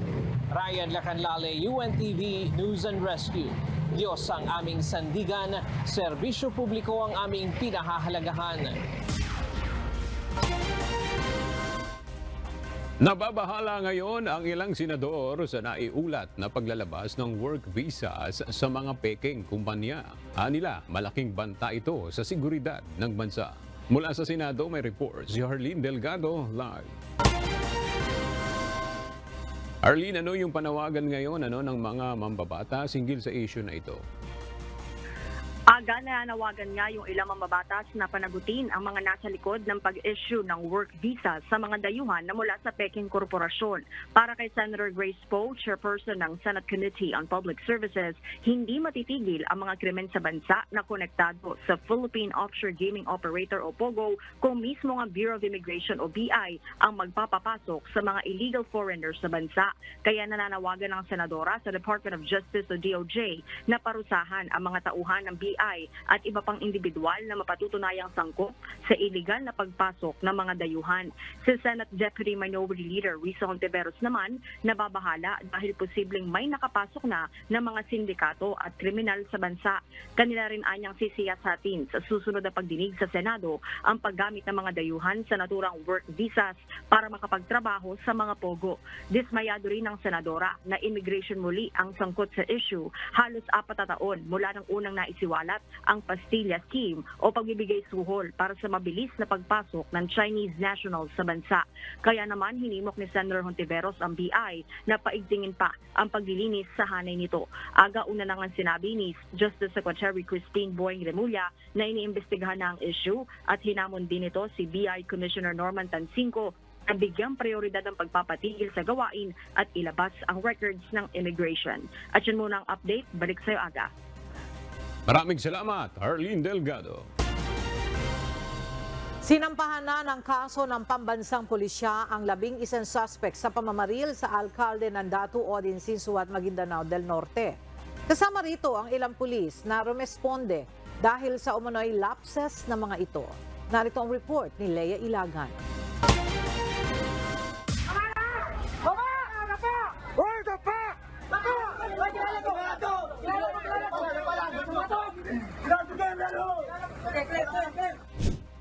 Ryan Lacanlale, UNTV News and Rescue. Diyos ang aming sandigan, serbisyo publiko ang aming pinahahalagahan. Nababahala ngayon ang ilang senador sa naiulat na paglalabas ng work visas sa mga peking kumpanya. Anila, malaking banta ito sa seguridad ng bansa. Mula sa Senado may report si Arlene Delgado live. Arlene, ano yung panawagan ngayon ng mga mambabata hinggil sa issue na ito? Aga nananawagan nga yung ilang mambabatas na panagutin ang mga nasa likod ng pag-issue ng work visa sa mga dayuhan na mula sa Peking Korporasyon. Para kay Senator Grace Poe, chairperson ng Senate Committee on Public Services, hindi matitigil ang mga krimen sa bansa na konektado sa Philippine Offshore Gaming Operator o POGO kung mismo ang Bureau of Immigration o BI ang magpapapasok sa mga illegal foreigners sa bansa. Kaya nananawagan ng senadora sa Department of Justice o DOJ na parusahan ang mga tauhan ng BI at iba pang individual na mapatutunayang sangkop sa iligal na pagpasok ng mga dayuhan. Si Senate Deputy Minority Leader Risa Hontiveros naman nababahala dahil posibleng may nakapasok na ng mga sindikato at kriminal sa bansa. Kanila rin anyang sisiyasatin sa susunod na pagdinig sa Senado ang paggamit ng mga dayuhan sa naturang work visas para makapagtrabaho sa mga pogo. Dismayado rin ng senadora na immigration muli ang sangkot sa issue halos 4 na taon mula ng unang naisiwalat ang Pastilla Scheme o pagbibigay suhol para sa mabilis na pagpasok ng Chinese nationals sa bansa. Kaya naman hinimok ni Senator Hontiveros ang BI na paigtingin pa ang paglilinis sa hanay nito. Aga-una na nga sinabi ni Justice Secretary Christine Boying Remulla na iniimbestigahan na ang issue at hinamon din ito si BI Commissioner Norman Tansinco na bigyang prioridad ang pagpapatigil sa gawain at ilabas ang records ng immigration. At yun muna ang update. Balik sa'yo, Aga. Maraming salamat, Arlene Delgado. Sinampahan na ng kaso ng pambansang pulisya ang 11 suspect sa pamamaril sa alkalde ng Datu Odin Sinsuat, Maguindanao del Norte. Kasama rito ang ilang pulis na rumesponde dahil sa umano'y lapses ng mga ito. Narito ang report ni Lea Ilagan.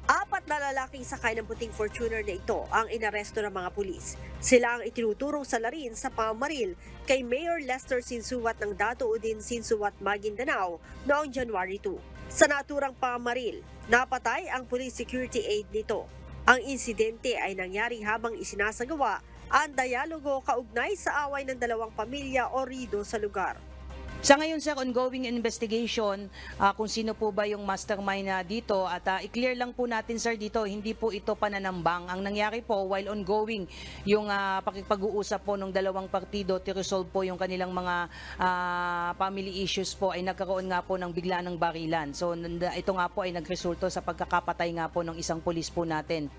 Apat na lalaking sakay ng puting Fortuner na ito ang inaresto ng mga pulis. Sila ang itinuturong salarin sa pamamaril kay Mayor Lester Sinsuat ng Datu Odin Sinsuat, Maguindanao noong January 2. Sa naturang pamamaril, napatay ang police security aide nito. Ang insidente ay nangyari habang isinasagawa ang dialogo kaugnay sa away ng dalawang pamilya o rido sa lugar. Sa ngayon, sir, ongoing investigation kung sino po ba yung mastermind dito at i-clear lang po natin, sir, dito, hindi po ito pananambang. Ang nangyari po, while ongoing yung pag-uusap po ng dalawang partido to resolve po yung kanilang mga family issues po, ay nagkaroon nga po ng bigla ng barilan. So ito nga po ay nagresulto sa pagkakapatay nga po ng isang pulis po natin.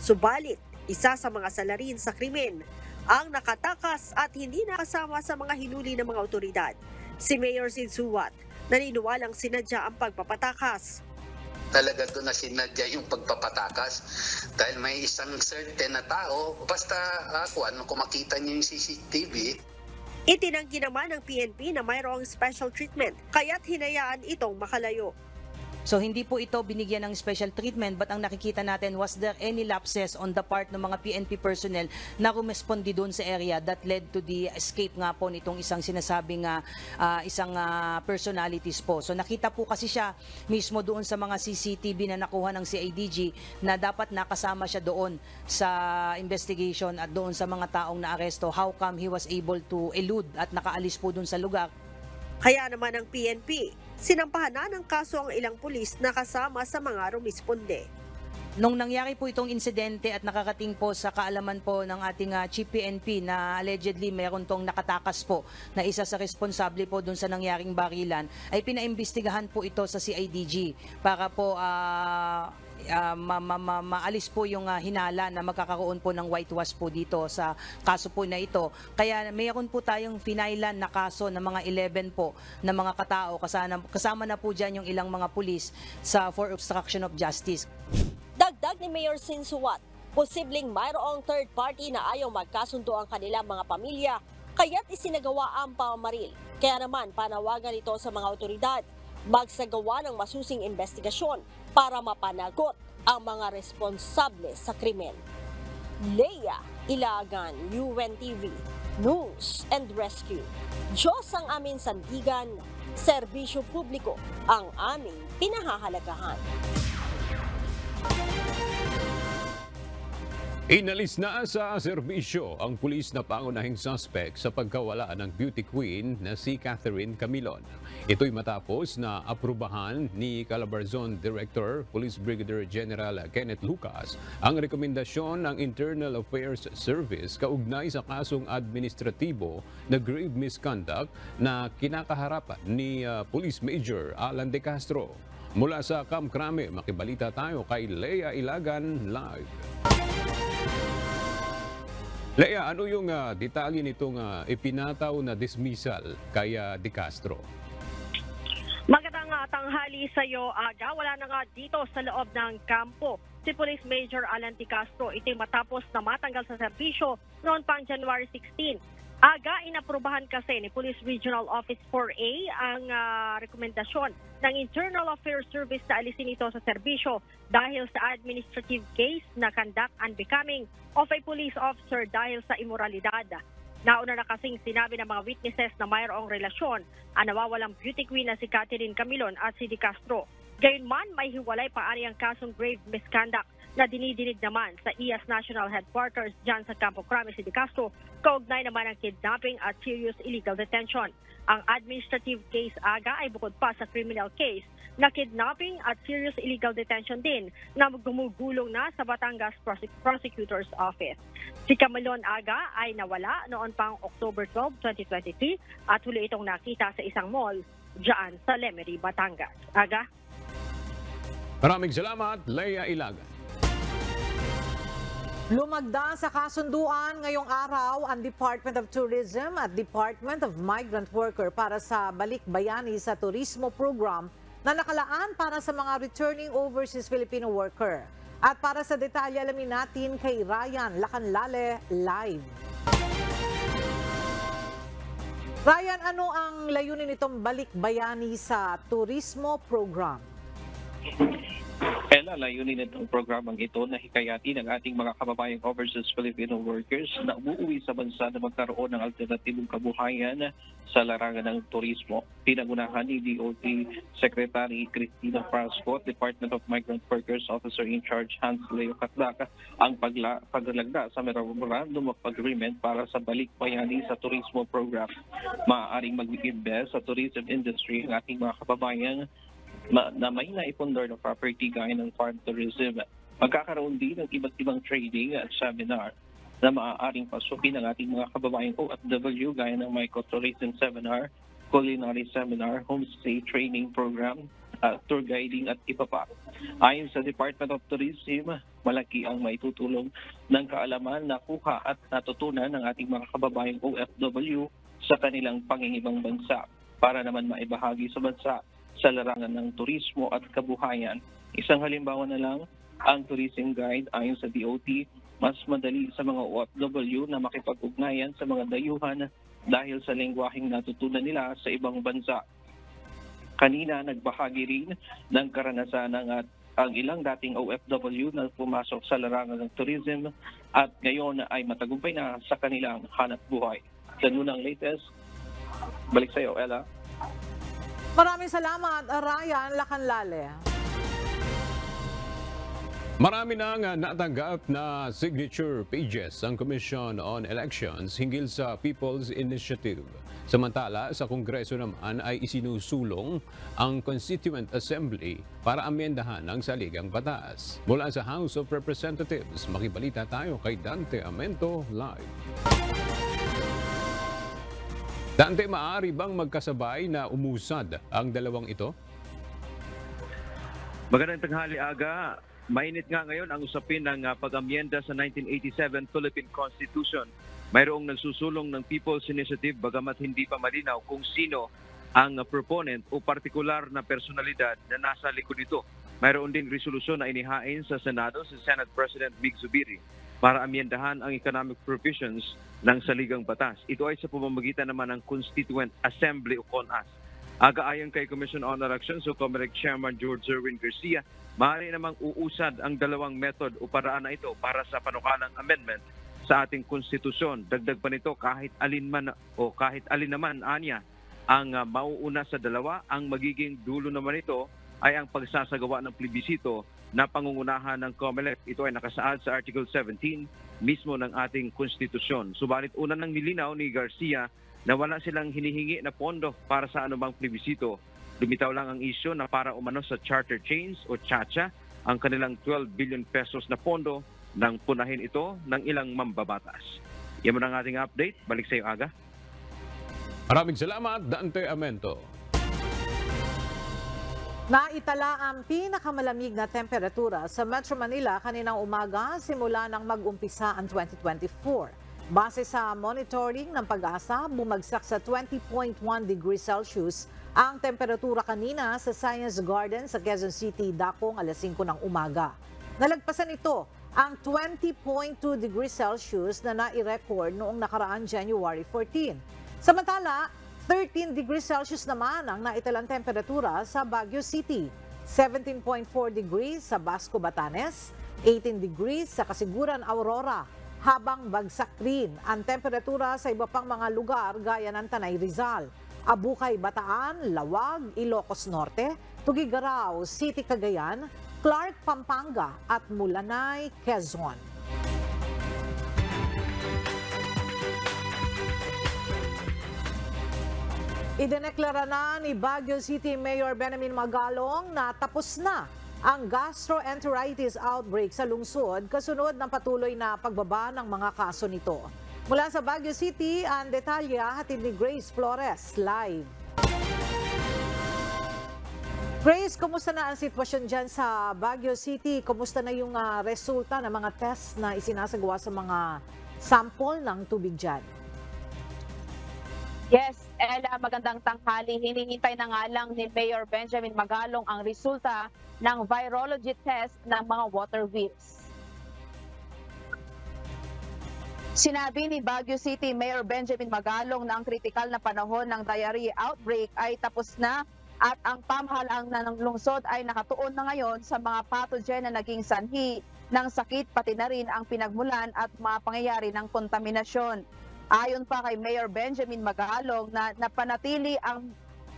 Subalit, isa sa mga salarin sa krimen ang nakatakas at hindi nakasama sa mga hinuli ng mga otoridad. Si Mayor Sinsuat, naniniwalang sinadya ang pagpapatakas. Talaga doon na sinadya yung pagpapatakas dahil may isang certain na tao, basta kung makita niyo yung CCTV. Itinanggi naman ng PNP na mayroong special treatment, kaya't hinayaan itong makalayo. So hindi po ito binigyan ng special treatment, but ang nakikita natin, was there any lapses on the part ng mga PNP personnel na rumespondi doon sa area that led to the escape nga po nitong isang sinasabing isang personalities po. So nakita po kasi siya mismo doon sa mga CCTV na nakuha ng CIDG na dapat nakasama siya doon sa investigation at doon sa mga taong naaresto. How come he was able to elude at nakaalis po doon sa lugar? Kaya naman ang PNP, sinampahan na ng kaso ang ilang pulis na kasama sa mga rumisponde. Nung nangyari po itong insidente at nakakating po sa kaalaman po ng ating Chief PNP na allegedly meron tong nakatakas po na isa sa responsable po dun sa nangyaring barilan, ay pinaimbestigahan po ito sa CIDG para po maalis po yung hinala na magkakaroon po ng whitewash po dito sa kaso po na ito. Kaya mayroon po tayong finailan na kaso ng mga 11 po na mga katao, kasama na po dyan yung ilang mga pulis for obstruction of justice. Dagdag ni Mayor Sinsuwat, posibleng mayroong third party na ayaw magkasundo ang kanilang mga pamilya, kaya't isinagawa ang pamamaril. Kaya naman panawagan ito sa mga otoridad, magsagawa ng masusing investigasyon para mapanagot ang mga responsable sa krimen. Leia Ilagan, UNTV, News and Rescue. Diyos ang aming sandigan, serbisyo publiko ang aming pinahahalagahan. Inalis na sa serbisyo ang pulis na pangunahing suspect sa pagkawala ng beauty queen na si Catherine Camilon. Ito'y matapos na aprubahan ni Calabarzon Director Police Brigadier General Kenneth Lucas ang rekomendasyon ng Internal Affairs Service kaugnay sa kasong administratibo na grave misconduct na kinakaharap ni Police Major Alan De Castro. Mula sa Camp Crame, makibalita tayo kay Leia Ilagan live. Leia, ano yung detalye nitong ipinataw na dismissal kay De Castro? Magandang tanghali sa iyo, Aga. Wala na nga dito sa loob ng kampo si Police Major Alan De Castro. Ito'y matapos na matanggal sa serbisyo noon pang January 16. Aga, inaprubahan kasi ni Police Regional Office 4A ang rekomendasyon ng Internal Affairs Service na alisin ito sa serbisyo dahil sa administrative case na conduct unbecoming of a police officer dahil sa immoralidad. Nauna na kasing sinabi ng mga witnesses na mayroong relasyon ang nawawalang beauty queen na si Catherine Camilon at si De Castro. Gayunman, may hiwalay paari ang kasong grave misconduct na dinidinig naman sa IAS National Headquarters dyan sa Campo Crame si De Castro, kaugnay naman ng kidnapping at serious illegal detention. Ang administrative case, Aga, ay bukod pa sa criminal case na kidnapping at serious illegal detention din na gumugulong na sa Batangas Prosecutor's Office. Si Camilon, Aga, ay nawala noon pang October 12, 2023 at huli itong nakita sa isang mall dyan sa Lemery, Batangas. Aga? Maraming salamat, Leia Ilagan. Lumagda sa kasunduan ngayong araw ang Department of Tourism at Department of Migrant Worker para sa Balik Bayani sa Turismo Program na nakalaan para sa mga returning overseas Filipino worker. At para sa detalye, alamin natin kay Ryan Lacanlale live. Ryan, ano ang layunin nitong Balik Bayani sa Turismo Program? Ella, layunin nitong programang ito na hikayatin ang ating mga kababayang overseas Filipino workers na umuwi sa bansa na magkaroon ng alternatibong kabuhayan sa larangan ng turismo. Pinangunahan ni DOT Secretary Cristina Frasco at Department of Migrant Workers Officer in Charge Hans Leo Catlaca ang paglagda sa Memorandum of Agreement para sa Balik Bayani sa Turismo Program. Maaaring mag-invest sa tourism industry ang ating mga kababayan na may naipundar na property gaya ng farm tourism. Magkakaroon din ng iba't ibang training at seminar na maaaring pasukin ng ating mga kababayang OFW gaya ng microtourism seminar, culinary seminar, homestay training program, tour guiding at iba pa. Ayon sa Department of Tourism, malaki ang maitutulong ng kaalaman na kuha at natutunan ng ating mga kababayang OFW sa kanilang pangingibang bansa para naman maibahagi sa bansa sa larangan ng turismo at kabuhayan. Isang halimbawa na lang, ang tourism guide ayon sa DOT, mas madali sa mga OFW na makipag-ugnayan sa mga dayuhan dahil sa lengguwaheng natutunan nila sa ibang bansa. Kanina, nagbahagi rin ng karanasan ang ilang dating OFW na pumasok sa larangan ng tourism at ngayon ay matagumpay na sa kanilang hanap buhay. Ganun ang latest. Balik sa iyo, Ella. Maraming salamat, Ryan Lacanlale. Marami nang natanggap na signature pages ang Commission on Elections hinggil sa People's Initiative. Samantala, sa Kongreso naman ay isinusulong ang Constituent Assembly para amendahan ang saligang batas. Mula sa House of Representatives, makibalita tayo kay Dante Amento live. Dante, maaari bang magkasabay na umusad ang dalawang ito? Magandang tanghali, Aga. mainit nga ngayon ang usapin ng pag-amyenda sa 1987 Philippine Constitution. Mayroong nagsusulong ng People's Initiative bagamat hindi pa malinaw kung sino ang proponent o partikular na personalidad na nasa likod nito. Mayroon din resolusyon na inihain sa Senado si Senate President Mig Zubiri para amyendahan ang economic provisions ng saligang batas. Ito ay sa pamamagitan naman ng Constituent Assembly o CONAS. Ayon kay Commission on Elections o COMELEC Chairman George Erwin Garcia, maaari namang uusad ang dalawang method o paraan na ito para sa panukalang amendment sa ating konstitusyon. Dagdag pa nito kahit alin naman anya ang mauuna sa dalawa, ang magiging dulo naman ito ay ang pagsasagawa ng plebisito na pangungunahan ng COMELEC. Ito ay nakasaad sa Article 17 mismo ng ating konstitusyon. Subalit una nang nilinaw ni Garcia na wala silang hinihingi na pondo para sa anumang plebisito. Lumitaw lang ang isyu na para umano sa charter change o CHACHA ang kanilang 12 billion pesos na pondo nang punahin ito ng ilang mambabatas. Yan mo ang ating update. Balik sa iyo, Aga. Maraming salamat, Dante Amento. Naitala ang pinakamalamig na temperatura sa Metro Manila kaninang umaga simula nang mag-umpisa ang 2024. Base sa monitoring ng Pag-asa, bumagsak sa 20.1 degrees Celsius ang temperatura kanina sa Science Garden sa Quezon City, Dakong, alas 5 ng umaga. Nalagpasan ito ang 20.2 degrees Celsius na nai-record noong nakaraang January 14. Samantala, 13 degrees Celsius naman ang naitalang temperatura sa Baguio City, 17.4 degrees sa Basco, Batanes, 18 degrees sa Kasiguran, Aurora, habang bagsak rin ang temperatura sa iba pang mga lugar gaya ng Tanay, Rizal, Abukay, Bataan, Lawag, Ilocos Norte, Tugigaraw, City, Cagayan, Clark, Pampanga at Mulanay, Quezon. Idineklara na ni Baguio City Mayor Benjamin Magalong na tapos na ang gastroenteritis outbreak sa lungsod kasunod ng patuloy na pagbaba ng mga kaso nito. Mula sa Baguio City, ang detalye hatid ni Grace Flores live. Grace, kumusta na ang sitwasyon dyan sa Baguio City? Kumusta na yung resulta ng mga test na isinasagawa sa mga sample ng tubig dyan? Yes, Ella, magandang tanghali. Hinihintay na nga lang ni Mayor Benjamin Magalong ang resulta ng virology test ng mga water wheels. Sinabi ni Baguio City Mayor Benjamin Magalong na ang kritikal na panahon ng diarrhea outbreak ay tapos na at ang pamahalaan ng lungsod ay nakatuon na ngayon sa mga pathogen na naging sanhi ng sakit pati na rin ang pinagmulan at mga pangyayari ng kontaminasyon. Ayon pa kay Mayor Benjamin Magalong na napanatili ang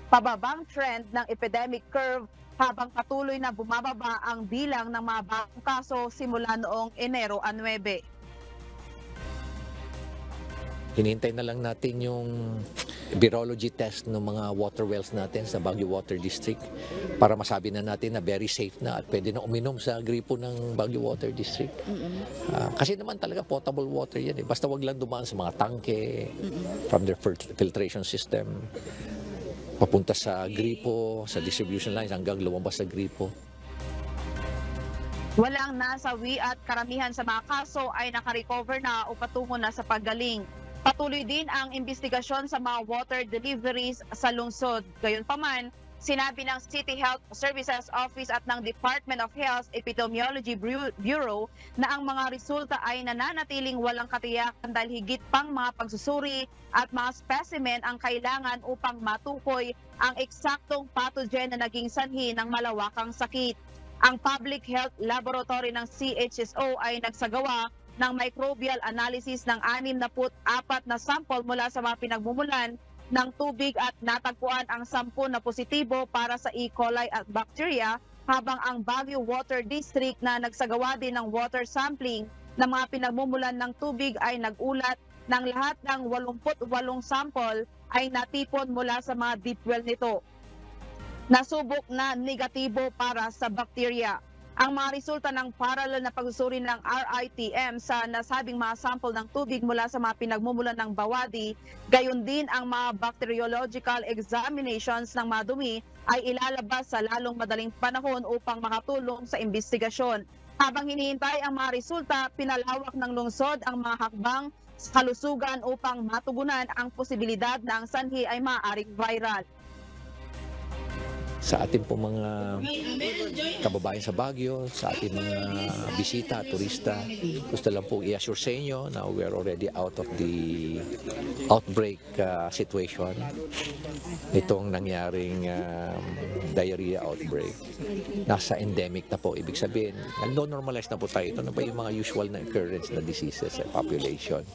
pababang trend ng epidemic curve habang patuloy na bumababa ang bilang ng mga bagong kaso simula noong Enero 9. Hinihintay na lang natin yung virology test ng mga water wells natin sa Baguio Water District para masabi na natin na very safe na at pwede na uminom sa gripo ng Baguio Water District. Kasi naman talaga potable water yan eh. Basta wag lang dumaan sa mga tangke from their filtration system papunta sa gripo, sa distribution lines hanggang lumabas sa gripo. Walang nasawi at karamihan sa mga kaso ay nakarecover na o patungo na sa paggaling. Patuloy din ang investigasyon sa mga water deliveries sa lungsod. Gayunpaman, sinabi ng City Health Services Office at ng Department of Health Epidemiology Bureau na ang mga resulta ay nananatiling walang katiyakan dahil higit pang mga pagsusuri at mga specimen ang kailangan upang matukoy ang eksaktong pathogen na naging sanhi ng malawakang sakit. Ang Public Health Laboratory ng CHSO ay nagsagawa ng microbial analysis ng 64 na sample mula sa mga pinagmumulan ng tubig at natagpuan ang 10 na positibo para sa E. coli at bacteria, habang ang Baguio Water District na nagsagawa din ng water sampling ng mga pinagmumulan ng tubig ay nagulat ng lahat ng 88 sample ay natipon mula sa mga deep well nito. Nasubok na negatibo para sa bacteria. ang mga resulta ng parallel na pagsusuri ng RITM sa nasabing mga sample ng tubig mula sa mga pinagmumulan ng Bawadi, gayon din ang mga bacteriological examinations ng mga dumi ay ilalabas sa lalong madaling panahon upang makatulong sa investigasyon. Habang hinihintay ang mga resulta, pinalawak ng lungsod ang mga hakbang sa kalusugan upang matugunan ang posibilidad na ang sanhi ay maaaring viral. Sa ating po mga kababayan sa Baguio, sa ating mga bisita, turista, gusto lang po i-assure sa inyo na we are already out of the outbreak situation. Itong nangyaring diarrhea outbreak. Nasa endemic na po, ibig sabihin, nag-normalize na po tayo. Ito na ba yung mga usual na occurrence na diseases sa population.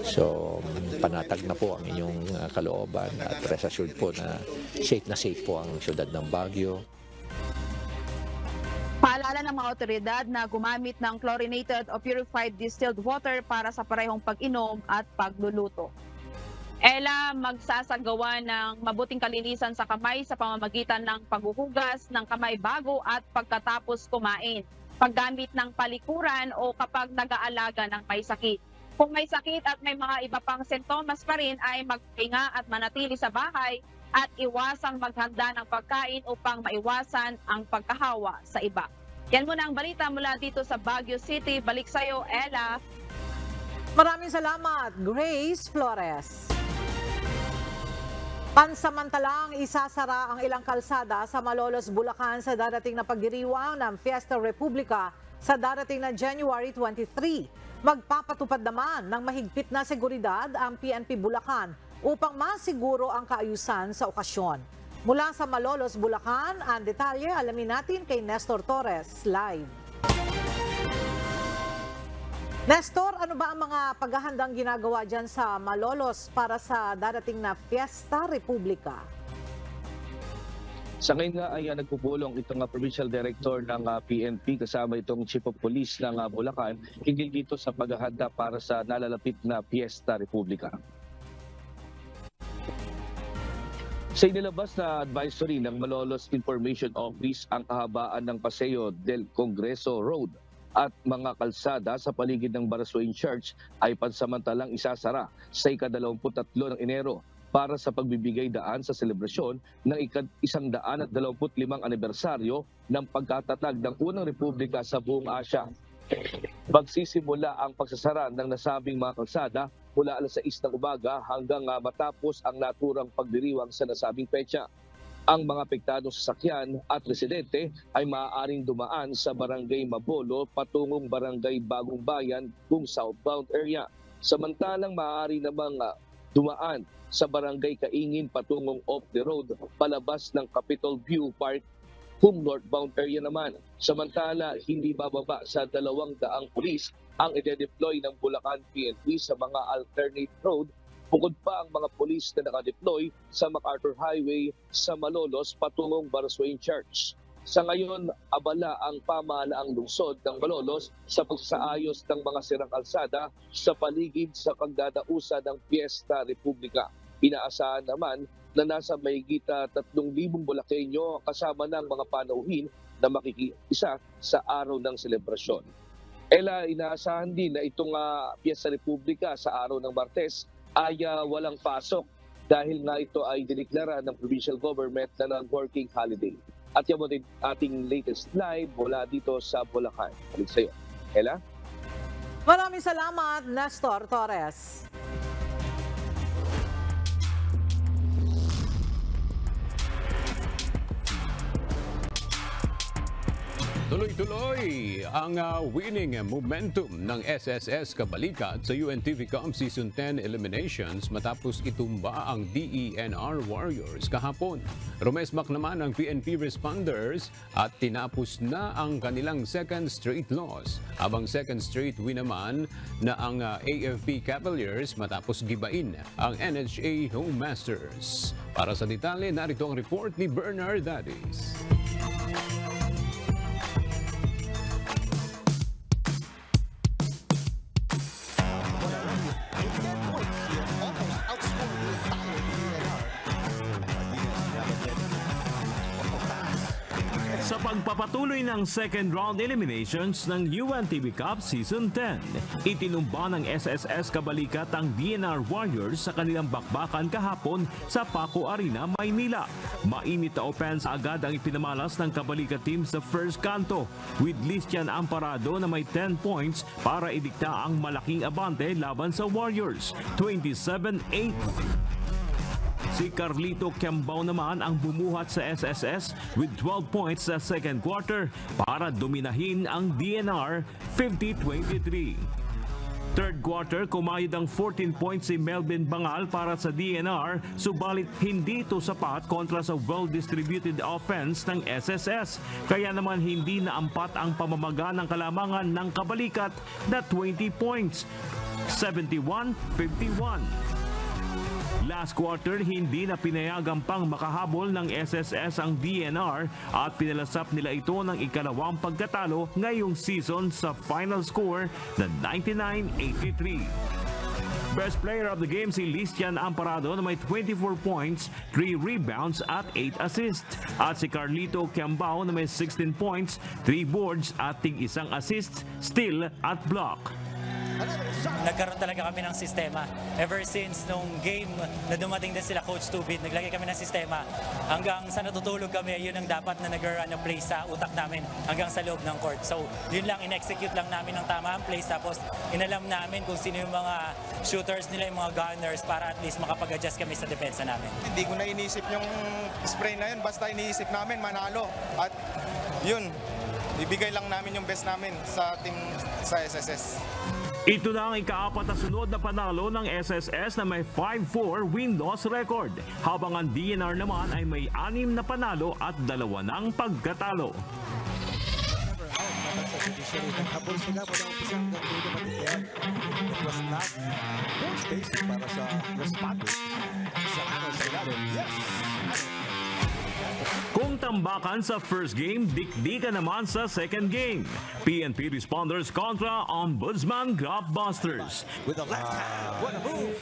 So, panatag na po ang inyong kalooban at rest assured po na safe po ang syudad ng Baguio. Paalala ng mga otoridad na gumamit ng chlorinated o purified distilled water para sa parehong pag-inom at pagluluto. Ella, magsasagawa ng mabuting kalinisan sa kamay sa pamamagitan ng paghuhugas ng kamay bago at pagkatapos kumain, paggamit ng palikuran o kapag nag-aalaga ng may sakit. Kung may sakit at may mga iba pang sintomas pa rin ay magpahinga at manatili sa bahay at iwasang maghanda ng pagkain upang maiwasan ang pagkahawa sa iba. Yan muna ang balita mula dito sa Baguio City. Balik sa iyo, Ella. Maraming salamat, Grace Flores. Pansamantalang isasara ang ilang kalsada sa Malolos, Bulacan sa darating na pagdiriwang ng Fiesta Republica sa darating na January 23. Magpapatupad naman ng mahigpit na seguridad ang PNP Bulacan upang masiguro ang kaayusan sa okasyon. Mula sa Malolos, Bulacan, ang detalye alamin natin kay Nestor Torres live. Nestor, ano ba ang mga paghahandang ginagawa dyan sa Malolos para sa darating na Fiesta Republica? Sa ngayon nga ay nagpupulong itong Provincial Director ng PNP kasama itong Chief of Police ng Bulacan hinggil dito sa paghahanda para sa nalalapit na Fiesta Republica. Sa inilabas na advisory ng Malolos Information Office, ang kahabaan ng Paseo del Congreso Road at mga kalsada sa paligid ng Baraswain Church ay pansamantalang isasara sa ika-23 ng Enero para sa pagbibigay daan sa selebrasyon ng ika-125 anibersaryo ng pagkatatag ng unang republika sa buong Asya. Magsisimula ang pagsasara ng nasabing mga kalsada mula alas 6 ng umaga hanggang matapos ang naturang pagdiriwang sa nasabing petsa. Ang mga apektadong sasakyan at residente ay maaaring dumaan sa Barangay Mabolo patungong Barangay Bagong Bayan kung southbound area. Samantalang maaari namang dumaan sa Barangay Kaingin patungong off the road palabas ng Capitol View Park kung northbound area naman. Samantala, hindi bababa sa 200 pulis ang ide-deploy ng Bulacan PNP sa mga alternate road. Bukod pa ang mga pulis na nakadeploy sa MacArthur Highway sa Malolos patungong Baraswain Church. Sa ngayon, abala ang pamahalaang lungsod ng Malolos sa pagsaayos ng mga sirang kalsada sa paligid sa pagdadausa ng Fiesta Republica. Inaasahan naman na nasa mahigit 3,000 Bulakenyo kasama ng mga panauhin na makikiisa sa araw ng selebrasyon. Ella, inaasahan din na itong Fiesta Republica sa araw ng Martes ay walang pasok dahil nga ito ay diniklara ng provincial government na non-working holiday. At yan mo din ating latest live mula dito sa Bulacan. Balik sa iyo. Ella? Maraming salamat, Nestor Torres. Tuloy-tuloy ang winning momentum ng SSS Kabalikat sa UNTV-COM Season 10 eliminations matapos itumba ang DENR Warriors kahapon. Rumesmak naman ang PNP responders at tinapos na ang kanilang second straight loss. Habang second straight win naman na ang AFP Cavaliers matapos gibain ang NHA Home Masters. Para sa detalye, narito ang report ni Bernard Dadis. Sa pagpapatuloy ng second round eliminations ng UNTV Cup Season 10. Itinumba ng SSS Kabalikat ang DNR Warriors sa kanilang bakbakan kahapon sa Paco Arena, Maynila. Mainit na offense agad ang ipinamalas ng Kabalikat team sa first kanto, with Listian Amparado na may 10 points para idikta ang malaking abante laban sa Warriors, 27-8. Si Carlito Kiambao naman ang bumuhat sa SSS with 12 points sa second quarter para dominahin ang DNR 50-23. Third quarter, kumayod ang 14 points si Melvin Bangal para sa DNR, subalit hindi ito sapat kontra sa well-distributed offense ng SSS. Kaya naman hindi naampat ang pamamaga ng kalamangan ng Kabalikat na 20 points, 71-51. Last quarter, hindi na pinayagan pang makahabol ng SSS ang DNR at pinalasap nila ito ng ikalawang pagkatalo ngayong season sa final score na 99-83. Best player of the game si Listian Amparado na may 24 points, 3 rebounds at 8 assists. At si Carlito Kiambao na may 16 points, 3 boards at tig-1 assist, steal at block. Nagkaroon talaga kami ng sistema. Ever since nung game na dumating din sila Coach Tubit, naglagay kami ng sistema. Hanggang sa natutulog kami, yun ang dapat na nag-run na play sa utak namin hanggang sa loob ng court. So yun lang, in-execute lang namin ng tama ang plays. Tapos inalam namin kung sino yung mga shooters nila, yung mga gunners, para at least makapag-adjust kami sa depensa namin. Hindi ko na inisip yung spray na yun, basta iniisip namin manalo. At yun, ibigay lang namin yung best namin sa team sa SSS. Ito na ang ika-4 na sunod na panalo ng SSS na may 5-4 win-loss record, habang ang DNR naman ay may 6 na panalo at 2 ng pagkatalo. Kung tambakan sa first game, dikdikan naman sa second game. PNP Responders kontra Ombudsman Grapbusters.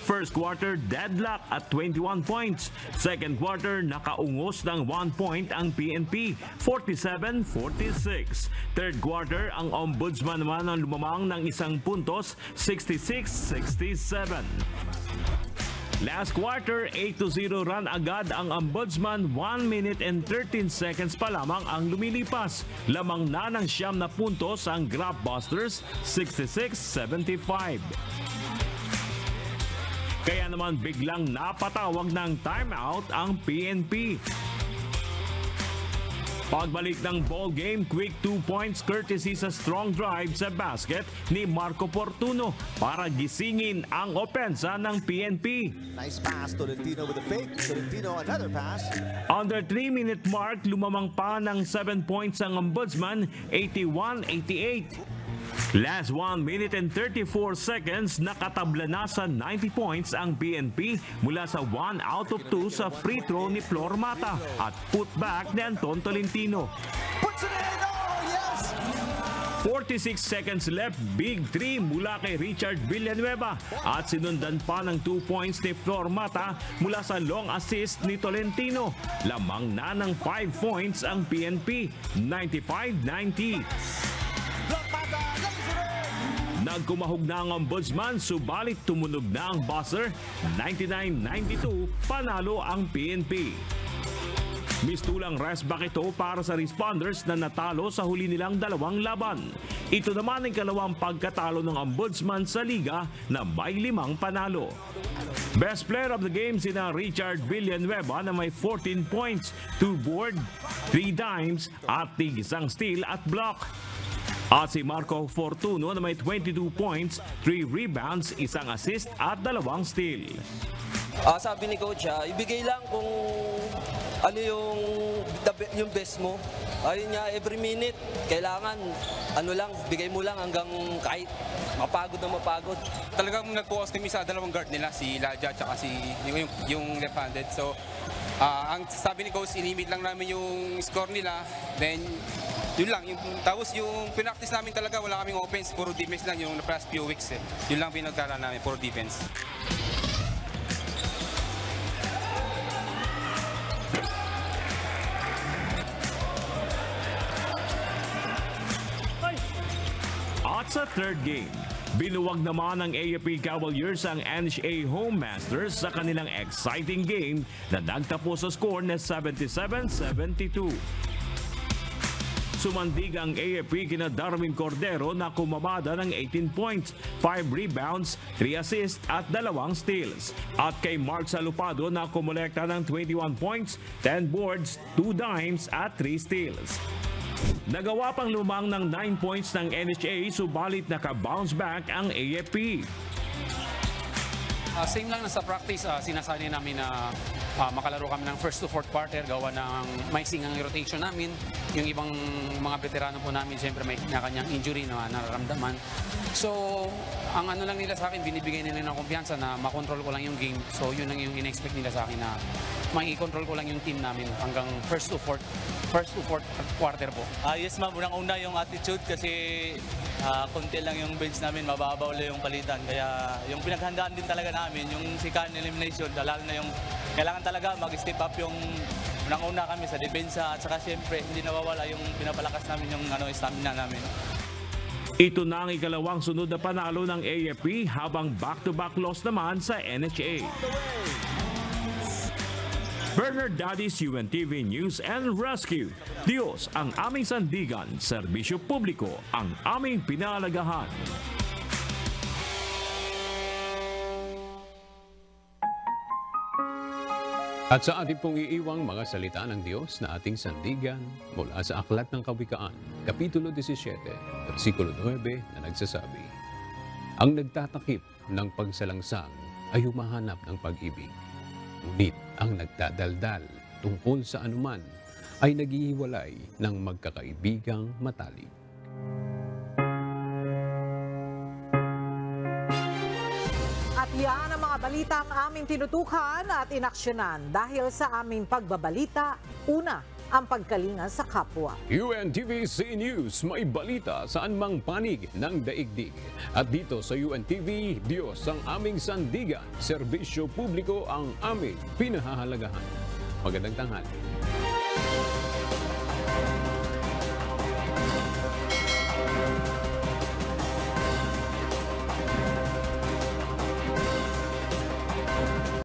First quarter, deadlock at 21 points. Second quarter, nakaungos ng 1 point ang PNP, 47-46. Third quarter, ang Ombudsman naman ang lumamang ng 1 puntos, 66-67. Last quarter, 8-0 run agad ang Ombudsman, 1 minute and 13 seconds pa lamang ang lumilipas. Lamang na ng 9 na puntos ang Grapbusters, 66-75. Kaya naman biglang napatawag ng timeout ang PNP. Pagbalik ng ball game, quick 2 points courtesy sa strong drive sa basket ni Marco Portuno para gisingin ang opensa ng PNP. Nice pass, Tolentino with a fake. Tolentino another pass. Under 3-minute mark, lumamang pa ng 7 points ang Ombudsman, 81-88. Last 1 minute and 34 seconds, nakatabla na sa 90 points ang PNP mula sa 1 out of 2 sa free throw ni Flor Mata at putback ni Anton Tolentino. Puts it in! Oh, yes! 46 seconds left, big 3 mula kay Richard Villanueva at sinundan pa ng 2 points ni Flor Mata mula sa long assist ni Tolentino. Lamang na ng 5 points ang PNP, 95-90. Nagkumahog na ang Ombudsman, subalit tumunog na ang buzzer, 99-92, panalo ang PNP. Mistulang restback ito para sa Responders na natalo sa huli nilang 2 laban. Ito naman ang kalawang pagkatalo ng Ombudsman sa liga na may 5 panalo. Best player of the game sina Richard Villanueva na may 14 points, 2 board, 3 dimes at 1 steal at block. At si Marco Fortuno na may 22 points, 3 rebounds, 1 assist at 2 steal. Sabi ni Coach, ibigay lang kung ano yung best mo. Ayun nga, every minute, kailangan bigay mo lang hanggang kahit mapagod na mapagod. Talagang nag-focus kami sa 2 guard nila, si Laja at yung left-handed. So, ang sabi ni Coach, inimit lang namin yung score nila. Then, yun lang. Tapos yung pinaktis namin talaga, wala kaming offense, puro defense lang yung past few weeks. Yun lang pinagkaroon namin, puro defense. At sa third game, binuwag naman ng AFP Cavaliers ang NHA Home Masters sa kanilang exciting game na nagtapos sa score na 77-72. Sumandig ang AFP kina Darwin Cordero na kumamada ng 18 points, 5 rebounds, 3 assists at 2 steals. At kay Mark Salupado na kumolekta ng 21 points, 10 boards, 2 dimes at 3 steals. Nagawa pang lumang ng 9 points ng NHA subalit naka-bounce back ang AFP. Same lang na sa practice, sinasanay namin na makalaro kami ng first to fourth quarter, gawa ng maising ang rotation namin. Yung ibang mga veterano po namin, siyempre may kanyang injury na nararamdaman. So, ang ano lang nila sa akin, binibigay nila ng kumpiyansa na makontrol ko lang yung game. So, yun lang yung in-expect nila sa akin na mai-control ko lang yung team namin hanggang first to fourth quarter po. Yes ma'am, unang-una yung attitude kasi konti lang yung bench namin, mababaw lang yung palitan. Kaya yung pinaghandaan din talaga namin, yung second elimination, lalo na yung kailangan talaga mag-step up yung unang-una kami sa depensa at saka siyempre hindi nawawala yung pinapalakas namin yung stamina namin. Ito na ang ikalawang sunod na panalo ng AFP habang back-to-back loss naman sa NHA. Bernard Dadis, UNTV News and Rescue. Diyos ang aming sandigan, serbisyo publiko ang aming pinalagahan. At sa ating pong iiwang mga salita ng Diyos na ating sandigan mula sa Aklat ng Kawikaan, Kapitulo 17, versikulo 9 na nagsasabi, ang nagtatakip ng pagsalangsang ay humahanap ng pag-ibig. Ngunit ang nagdadaldal tungkol sa anuman ay naghihiwalay ng magkakaibigang matalik. At yan ang mga balitang aming tinutukan at inaksyonan dahil sa aming pagbabalita, una, ang pagkalinga sa kapwa. UNTV News, may balita saan mang panig ng daigdig. At dito sa UNTV, Diyos ang aming sandigan, serbisyo publiko ang aming pinahahalagahan. Magandang tanghali.